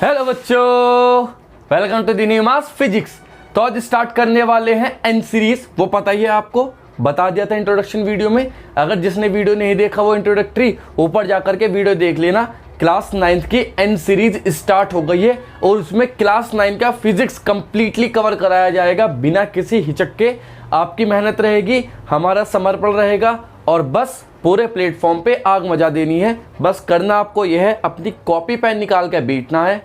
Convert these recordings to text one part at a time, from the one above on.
Hello बच्चों, welcome to the new mass physics. तो आज स्टार्ट करने वाले हैं एन सीरीज। वो पता ही है आपको, बता दिया था इंट्रोडक्शन वीडियो में। अगर जिसने वीडियो नहीं देखा वो इंट्रोडक्टरी ऊपर जाकर के वीडियो देख लेना। क्लास 9th की एन सीरीज स्टार्ट हो गई है और उसमें क्लास 9 का फिजिक्स कंप्लीटली कवर कराया जाएगा बिना किसी हिचक के। आपकी मेहनत रहेगी, हमारा समर्पण रहेगा और बस पूरे प्लेटफॉर्म पे आग मचा देनी है। बस करना आपको यह है, अपनी कॉपी पेन निकाल के बैठना है,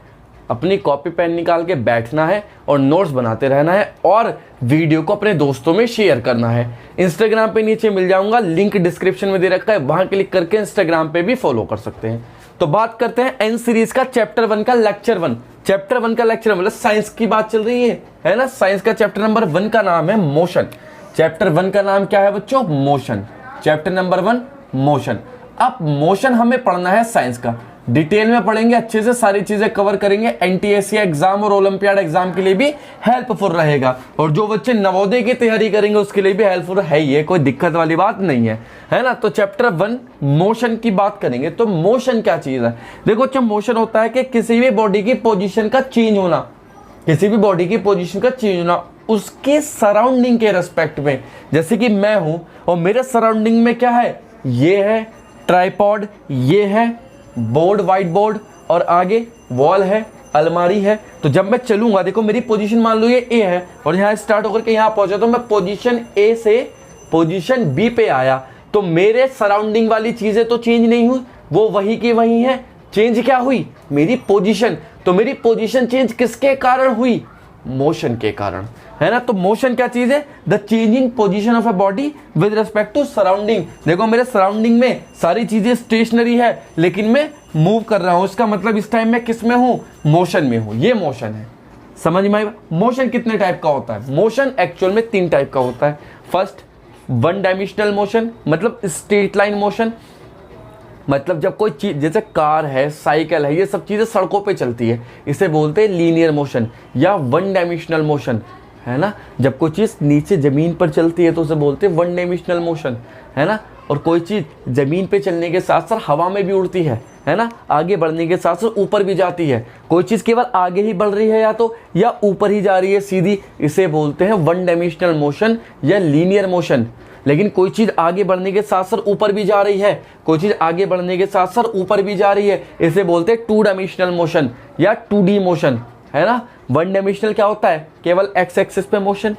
अपनी कॉपी पेन निकाल के बैठना है और नोट्स बनाते रहना है और वीडियो को अपने दोस्तों में शेयर करना है। इंस्टाग्राम पे नीचे मिल जाऊंगा, लिंक डिस्क्रिप्शन में दे रखा है, वहां क्लिक करके इंस्टाग्राम पे भी फॉलो कर सकते हैं। तो बात करते हैं एन सीरीज का चैप्टर 1 का लेक्चर 1। चैप्टर 1 का लेक्चर मतलब साइंस की बात चल रही है ना। साइंस का चैप्टर नंबर 1 का नाम है मोशन। चैप्टर 1 का नाम क्या है बच्चों? मोशन। Chapter number 1 motion. अब मोशन हमें पढ़ना है साइंस का, डिटेल में पढ़ेंगे, अच्छे से सारी चीजें कवर करेंगे। एनटीएससी एग्जाम और ओलंपियाड एग्जाम के लिए भी हेल्पफुल रहेगा और जो बच्चे नवोदय की तैयारी करेंगे उसके लिए भी हेल्पफुल है। ये कोई दिक्कत वाली बात नहीं है ना। तो चैप्टर 1 मोशन की बात करेंगे। तो मोशन क्या चीज है? देखो, जब मोशन होता है कि किसी भी बॉडी की पोजीशन का चेंज होना, किसी भी बॉडी की पोजीशन का चेंज होना उसके सराउंडिंग के रेस्पेक्ट में। जैसे कि मैं हूं और मेरे सराउंडिंग में क्या है? ये है ट्राइपॉड, ये है बोर्ड, व्हाइट बोर्ड, और आगे वॉल है, अलमारी है। तो जब मैं चलूंगा, देखो मेरी पोजीशन मान लो ये ए है और यहाँ स्टार्ट होकर के यहाँ पहुंचा, तो मैं पोजीशन ए से पोजीशन बी पे आया, तो मेरे सराउंडिंग वाली चीजें तो चेंज नहीं हुई, वो वही की वही है। चेंज क्या हुई? मेरी पोजीशन। तो मेरी पोजीशन चेंज किसके कारण हुई? मोशन के कारण, है ना। तो मोशन क्या चीज है? The changing position of a body with respect to surrounding. देखो मेरे सराउंडिंग में सारी चीजें स्टेशनरी है लेकिन मैं मूव कर रहा हूं, इसका मतलब इस टाइम मैं किस में हूं? मोशन में हूं। ये मोशन है, समझ में आई? मोशन कितने टाइप का होता है? मोशन एक्चुअल में 3 टाइप का होता है। फर्स्ट, 1 डायमेंशनल मोशन, मतलब स्ट्रेट लाइन मोशन। मतलब जब कोई चीज, जैसे कार है, साइकिल है, ये सब चीजें सड़कों पे चलती है, इसे बोलते हैं लीनियर मोशन या 1 डायमेंशनल मोशन, है ना। जब कोई चीज नीचे जमीन पर चलती है तो उसे बोलते हैं 1 डायमेंशनल मोशन, है ना। और कोई चीज जमीन पे चलने के साथ साथ हवा में भी उड़ती है ना, आगे बढ़ने के साथ साथ ऊपर भी जाती है। कोई चीज केवल आगे ही बढ़ रही है या ऊपर ही जा रही है सीधी, इसे बोलते हैं 1 डायमेंशनल मोशन या लीनियर मोशन। लेकिन कोई चीज आगे बढ़ने के साथ साथ ऊपर भी जा रही है, कोई चीज आगे बढ़ने के साथ साथ ऊपर भी जा रही है, इसे बोलते हैं 2 डायमेंशनल मोशन या 2D मोशन, है ना। 1 डायमेंशनल क्या होता है? केवल एक्स एक्सिस पे मोशन।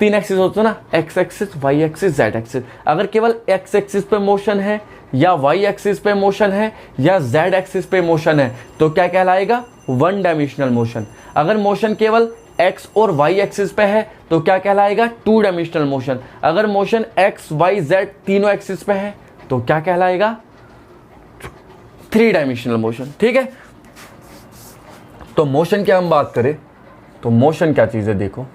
3 एक्सिस होते हैं ना, x axis, y axis, z axis. अगर केवल एक्स एक्सिस पे मोशन है या वाई एक्सिस पे मोशन है या जेड एक्सिस पे मोशन है तो क्या कहलाएगा? 1 डायमेंशनल मोशन। अगर मोशन केवल एक्स और वाई एक्सिस पे है तो क्या कहलाएगा? 2 डायमेंशनल मोशन। अगर मोशन एक्स, वाई, जेड तीनों एक्सिस पे है तो क्या कहलाएगा? 3 डायमेंशनल मोशन। ठीक है। तो मोशन की हम बात करें तो मोशन क्या चीज है? देखो,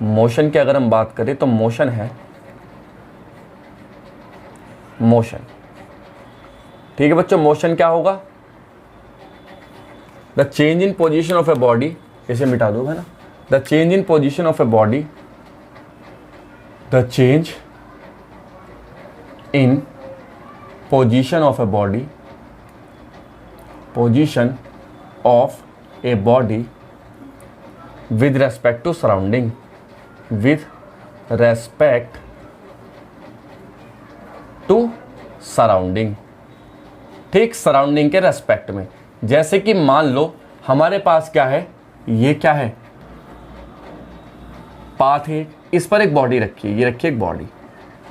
मोशन की अगर हम बात करें तो मोशन है मोशन। ठीक है बच्चों, मोशन क्या होगा? The change in position of a body, इसे मिटा दो, है ना। The change in position of a body, the change in position of a body, position of a body with respect to surrounding, with respect to surrounding। ठीक, surrounding के respect में। जैसे कि मान लो हमारे पास क्या है, ये क्या है? पाथ है, इस पर एक बॉडी रखी है, ये रखी है एक बॉडी,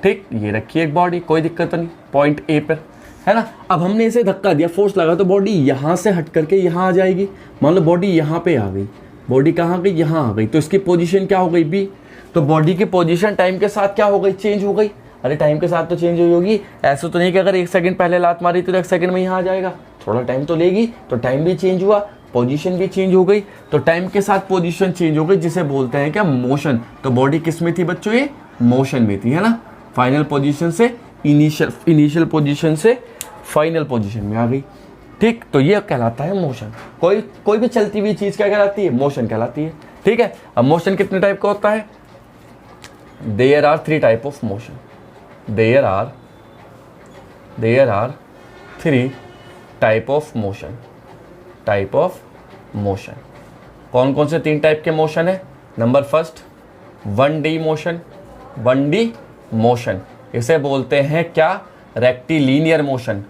ठीक, ये रखी है एक बॉडी, कोई दिक्कत नहीं, पॉइंट ए पर, है ना। अब हमने इसे धक्का दिया, फोर्स लगा, तो बॉडी यहां से हट करके यहां आ जाएगी। मान लो बॉडी यहां पे आ गई, बॉडी कहां गई? यहां आ गई, तो इसकी पोजीशन क्या हो गई? बी। तो बॉडी की पोजीशन टाइम के साथ क्या हो गई? चेंज हो गई। अरे टाइम के साथ तो चेंज हुई होगी, ऐसा तो नहीं कि अगर 1 सेकंड पहले लात मारी तो 1 सेकंड में यहां आ जाएगा, थोड़ा टाइम तो लेगी। तो टाइम भी चेंज हुआ, पोजीशन भी चेंज हो गई। तो टाइम के साथ पोजीशन चेंज हो गई, जिसे बोलते हैं क्या? मोशन। तो बॉडी किस में थी बच्चों? ये मोशन में थी, है ना। फाइनल पोजीशन से इनिशियल पोजीशन से फाइनल पोजीशन में आ गई। ठीक, तो ये कहलाता है मोशन। कोई भी चलती हुई चीज क्या कहलाती है? मोशन कहलाती है। ठीक है। अब मोशन कितने टाइप का होता है? There are 3 type of motion. There are 3 type of motion. Type of motion. कौन कौन से 3 टाइप के मोशन है? Number first 1D motion. 1D motion इसे बोलते हैं क्या? Rectilinear motion.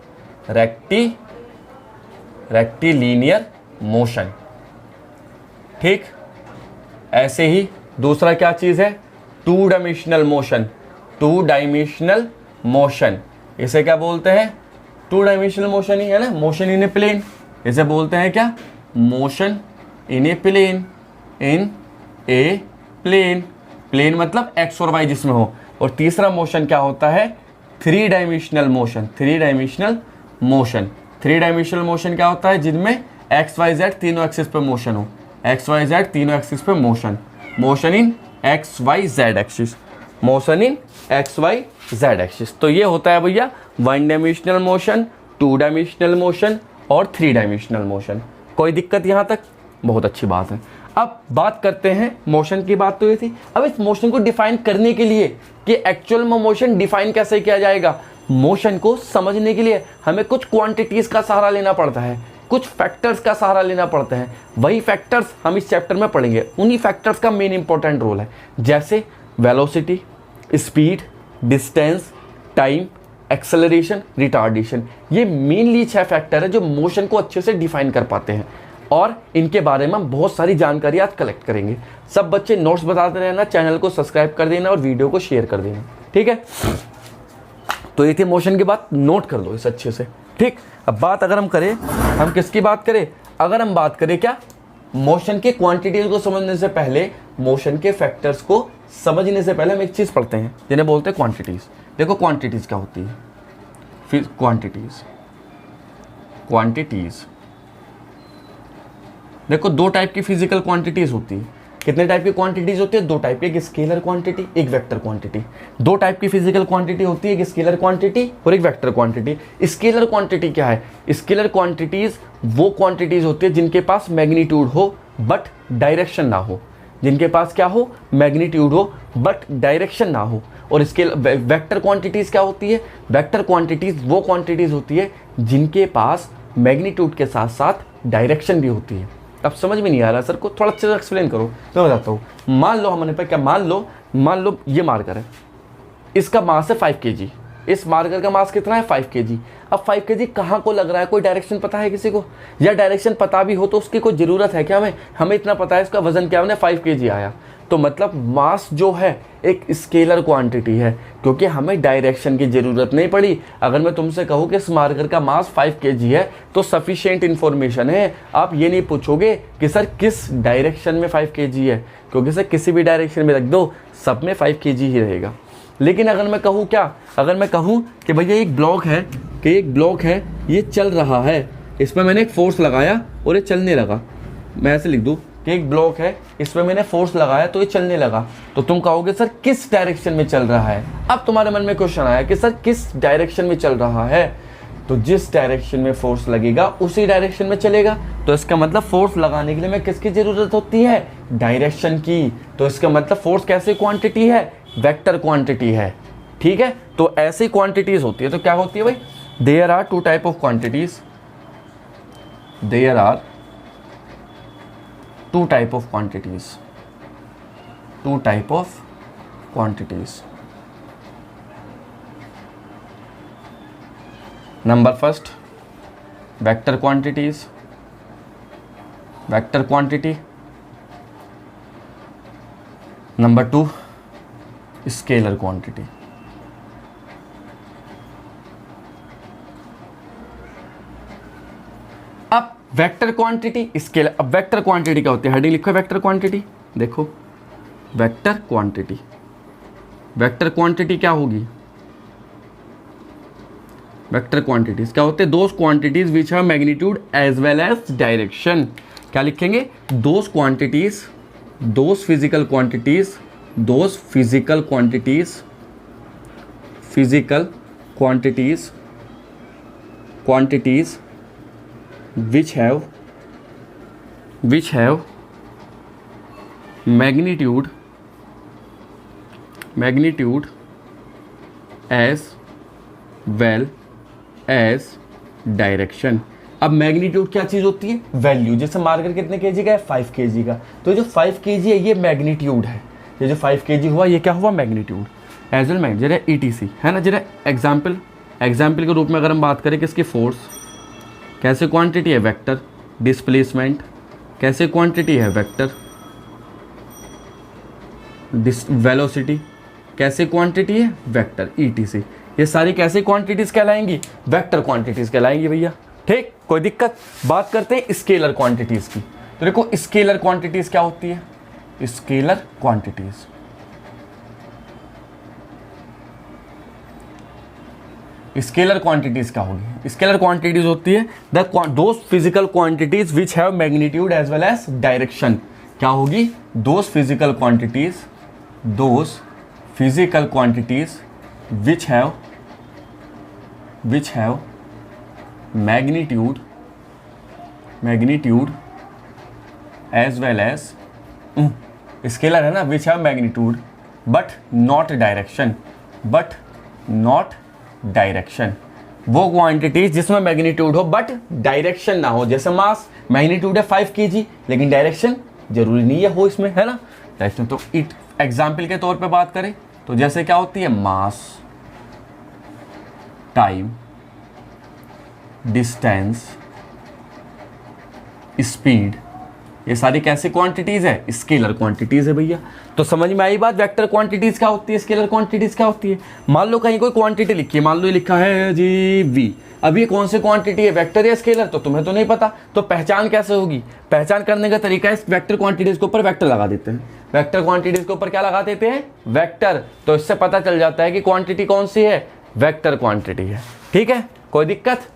रेक्टिलीनियर मोशन, ठीक। ऐसे ही दूसरा क्या चीज है? 2 डायमेंशनल मोशन। 2 डायमेंशनल मोशन इसे क्या बोलते हैं? 2 डायमेंशनल मोशन ही है ना, मोशन इन ए प्लेन। इसे बोलते हैं क्या? Motion in a plane. In a plane, plane मतलब एक्स और वाई जिसमें हो। और तीसरा मोशन क्या होता है? 3 dimensional motion. 3 dimensional motion. 3 dimensional motion क्या होता है? जिनमें एक्स वाई जेड तीनों एक्सिस पे मोशन हो। एक्स वाई जेड तीनों एक्सिस पे motion. Motion in x y z axis. Motion in x y z axis. तो ये होता है भैया 1 डायमेंशनल मोशन, 2 डायमेंशनल मोशन और 3 डायमेंशनल मोशन। कोई दिक्कत यहाँ तक? बहुत अच्छी बात है। अब बात करते हैं, मोशन की बात तो ये थी। अब इस मोशन को डिफाइन करने के लिए कि एक्चुअल में मोशन डिफाइन कैसे किया जाएगा, मोशन को समझने के लिए हमें कुछ क्वांटिटीज का सहारा लेना पड़ता है, कुछ फैक्टर्स का सहारा लेना पड़ता है। वही फैक्टर्स हम इस चैप्टर में पढ़ेंगे। उन्हीं फैक्टर्स का मेन इंपॉर्टेंट रोल है, जैसे velocity, speed, distance, time, acceleration, retardation. ये मेनली 6 फैक्टर है जो मोशन को अच्छे से डिफाइन कर पाते हैं, और इनके बारे में हम बहुत सारी जानकारी आज कलेक्ट करेंगे। सब बच्चे नोट्स बताते रहना, चैनल को सब्सक्राइब कर देना और वीडियो को शेयर कर देना, ठीक है। तो ये थी मोशन की बात, नोट कर लो इस अच्छे से, ठीक। अब बात अगर हम करें, हम किसकी बात करें? अगर हम बात करें क्या, मोशन के क्वांटिटीज को समझने से पहले, मोशन के फैक्टर्स को समझने से पहले हम एक चीज पढ़ते हैं जिन्हें बोलते हैं क्वांटिटीज। देखो क्वांटिटीज क्या होती है, फिर क्वांटिटीज देखो 2 टाइप की फिजिकल क्वांटिटीज होती है। कितने टाइप की क्वांटिटीज होती है? 2 टाइप की, एक स्केलर क्वांटिटी, एक वेक्टर क्वांटिटी। 2 टाइप की फिजिकल क्वांटिटी होती है, एक स्केलर क्वांटिटी और एक वेक्टर क्वांटिटी। स्केलर क्वांटिटी क्या है? स्केलर क्वांटिटीज वो क्वांटिटीज होती है जिनके पास मैग्नीट्यूड हो बट डायरेक्शन ना हो। जिनके पास क्या हो? मैग्नीट्यूड हो बट डायरेक्शन ना हो। और स्केल वेक्टर क्वांटिटीज क्या होती है? वेक्टर क्वांटिटीज वो क्वांटिटीज होती है जिनके पास मैग्नीट्यूड के साथ साथ डायरेक्शन भी होती है। अब समझ में नहीं आ रहा सर को, थोड़ा अच्छे से एक्सप्लेन करो। तो मैं बताता हूँ। मान लो हमने पे क्या, मान लो ये मार्कर है, इसका मास है 5 kg। इस मार्कर का मास कितना है? 5 kg। अब 5 kg कहाँ को लग रहा है? कोई डायरेक्शन पता है किसी को? या डायरेक्शन पता भी हो तो उसकी कोई ज़रूरत है क्या? हमें इतना पता है इसका वजन क्या है, 5 kg आया। तो मतलब मास जो है एक स्केलर क्वांटिटी है, क्योंकि हमें डायरेक्शन की ज़रूरत नहीं पड़ी। अगर मैं तुमसे कहूँ कि इस मार्कर का मास 5 kg है तो सफिशिएंट इन्फॉर्मेशन है। आप ये नहीं पूछोगे कि सर किस डायरेक्शन में 5 kg है, क्योंकि सर किसी भी डायरेक्शन में रख दो सब में 5 kg ही रहेगा। लेकिन अगर मैं कहूँ क्या, अगर मैं कहूँ कि भैया एक ब्लॉक है, ये चल रहा है, इसमें मैंने एक फोर्स लगाया और ये चलने लगा, मैं ऐसे लिख दूँ कि एक ब्लॉक है, इसमें मैंने फोर्स लगाया तो ये चलने लगा, तो तुम कहोगे सर किस डायरेक्शन में चल रहा है। अब तुम्हारे मन में क्वेश्चन आया कि सर किस डायरेक्शन में चल रहा है, तो जिस डायरेक्शन में फोर्स लगेगा उसी डायरेक्शन में चलेगा। तो इसका मतलब फोर्स लगाने के लिए मैं किसकी जरूरत होती है? डायरेक्शन की। तो इसका मतलब फोर्स कैसे क्वांटिटी है? वेक्टर क्वांटिटी है, ठीक है। तो ऐसी क्वांटिटीज होती है। तो क्या होती है भाई? There are 2 type of quantities. There are 2 type of quantities. 2 type of quantities. Number first vector quantities, vector quantity. Number 2 scalar quantity. अब वेक्टर क्वांटिटी, स्केलर। अब वेक्टर क्वांटिटी क्या होती है? हेडिंग लिखो वेक्टर क्वांटिटी। देखो वेक्टर क्वांटिटी, वेक्टर क्वांटिटी क्या होगी? Vector quantities क्या होते हैं? Those quantities which have magnitude as well as direction. क्या लिखेंगे? Those quantities, those physical quantities, those physical quantities, physical quantities, quantities which have magnitude as well as direction। अब magnitude क्या चीज होती है? वैल्यू। जैसे मार्कर कितने केजी का है? 5 केजी का। तो जो 5 केजी है ये मैग्नीट्यूड है। ये जो 5 केजी हुआ ये क्या हुआ? मैग्नीट्यूड। एज वेल मैग जरा ETC है ना, जरा एग्जाम्पल के रूप में अगर हम बात करें किसकी? फोर्स। कैसे क्वांटिटी है? वेक्टर। डिस्प्लेसमेंट कैसे क्वांटिटी है? वेक्टर। वेलोसिटी कैसे क्वांटिटी है? वेक्टर। ETC ये सारी कैसे क्वांटिटीज कहलाएंगी? वेक्टर क्वांटिटीज कहलाएंगी भैया। ठीक, कोई दिक्कत? बात करते हैं स्केलर क्वांटिटीज की। तो देखो स्केलर क्वांटिटीज क्या होती है? स्केलर क्वांटिटीज स्केलर क्वांटिटीज क्या होगी? स्केलर क्वांटिटीज होती है those physical quantities which have magnitude as well as direction. क्या होगी? Those physical quantities which have magnitude as well as scalar है ना, which have magnitude but not direction। वो quantities जिसमें मैग्नीट्यूड हो बट डायरेक्शन ना हो। जैसे मास मैग्नीट्यूड है 5 kg लेकिन डायरेक्शन जरूरी नहीं है हो इसमें, है ना। डायरेक्शन तो एग्जाम्पल के तौर पे बात करें तो जैसे क्या होती है? मास, टाइम, डिस्टेंस, स्पीड, ये सारी कैसी क्वांटिटीज है? स्केलर क्वांटिटीज है भैया। तो समझ में आई बात? वेक्टर क्वांटिटीज क्या होती है? स्केलर क्वांटिटीज क्या होती है? मान लो कहीं कोई क्वांटिटी लिखी है, मान लो ये लिखा है जी V। अब ये कौन सी क्वांटिटी है? वेक्टर या स्केलर? तो तुम्हें तो नहीं पता, तो पहचान कैसे होगी? पहचान करने का तरीका है वेक्टर क्वांटिटीज के ऊपर वेक्टर लगा देते हैं। वेक्टर क्वांटिटीज के ऊपर क्या लगा देते हैं? वेक्टर। तो इससे पता चल जाता है कि क्वांटिटी कौन सी है? वेक्टर क्वांटिटी है। ठीक है, कोई दिक्कत?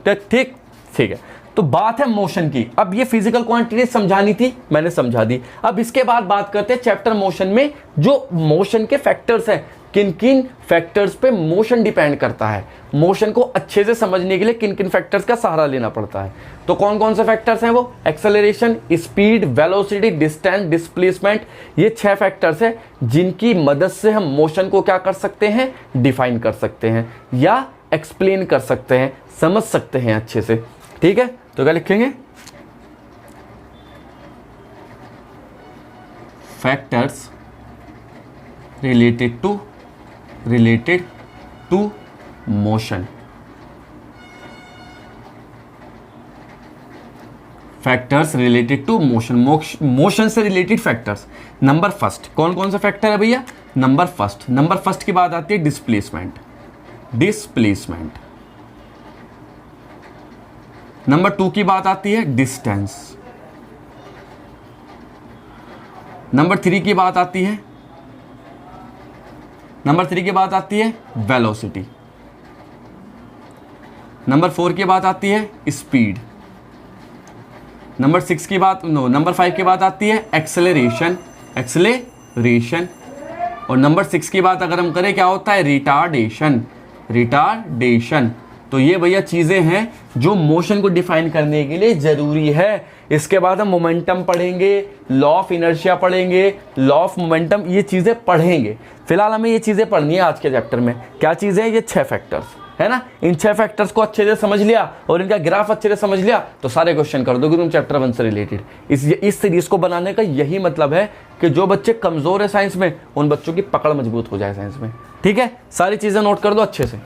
तो ठीक है। तो बात है मोशन की। अब ये फिजिकल क्वांटिटी समझानी थी, मैंने समझा दी। अब इसके बाद बात करते हैं चैप्टर मोशन में, जो मोशन के फैक्टर्स हैं। किन किन फैक्टर्स पे मोशन डिपेंड करता है? मोशन को अच्छे से समझने के लिए किन किन फैक्टर्स का सहारा लेना पड़ता है? तो कौन कौन से फैक्टर्स हैं वो? Acceleration, speed, velocity, distance, displacement. ये 6 फैक्टर्स हैं जिनकी मदद से हम मोशन को क्या कर सकते हैं? डिफाइन कर सकते हैं या एक्सप्लेन कर सकते हैं, समझ सकते हैं अच्छे से। ठीक है, तो क्या लिखेंगे? Factors related to motion. Factors related to motion, motion से रिलेटेड फैक्टर्स। नंबर फर्स्ट कौन कौन सा फैक्टर है भैया? नंबर फर्स्ट की बात आती है डिस्प्लेसमेंट। नंबर 2 की बात आती है डिस्टेंस। नंबर 3 की बात आती है वेलोसिटी। नंबर 4 की बात आती है स्पीड। नंबर 5 की बात आती है एक्सेलरेशन। और नंबर 6 की बात अगर हम करें क्या होता है? रिटार्डेशन। तो ये भैया चीजें हैं जो मोशन को डिफाइन करने के लिए जरूरी है। इसके बाद हम मोमेंटम पढ़ेंगे, लॉ ऑफ इनर्शिया पढ़ेंगे, लॉ ऑफ मोमेंटम, ये चीजें पढ़ेंगे। फिलहाल हमें ये चीजें पढ़नी है आज के चैप्टर में। क्या चीजें हैं? ये 6 फैक्टर्स है ना। इन 6 फैक्टर्स को अच्छे से समझ लिया और इनका ग्राफ अच्छे से समझ लिया तो सारे क्वेश्चन कर दोगे तुम चैप्टर 1 से रिलेटेड। इस सीरीज को बनाने का यही मतलब है कि जो बच्चे कमजोर है साइंस में, उन बच्चों की पकड़ मजबूत हो जाए साइंस में। ठीक है, सारी चीजें नोट कर दो अच्छे से।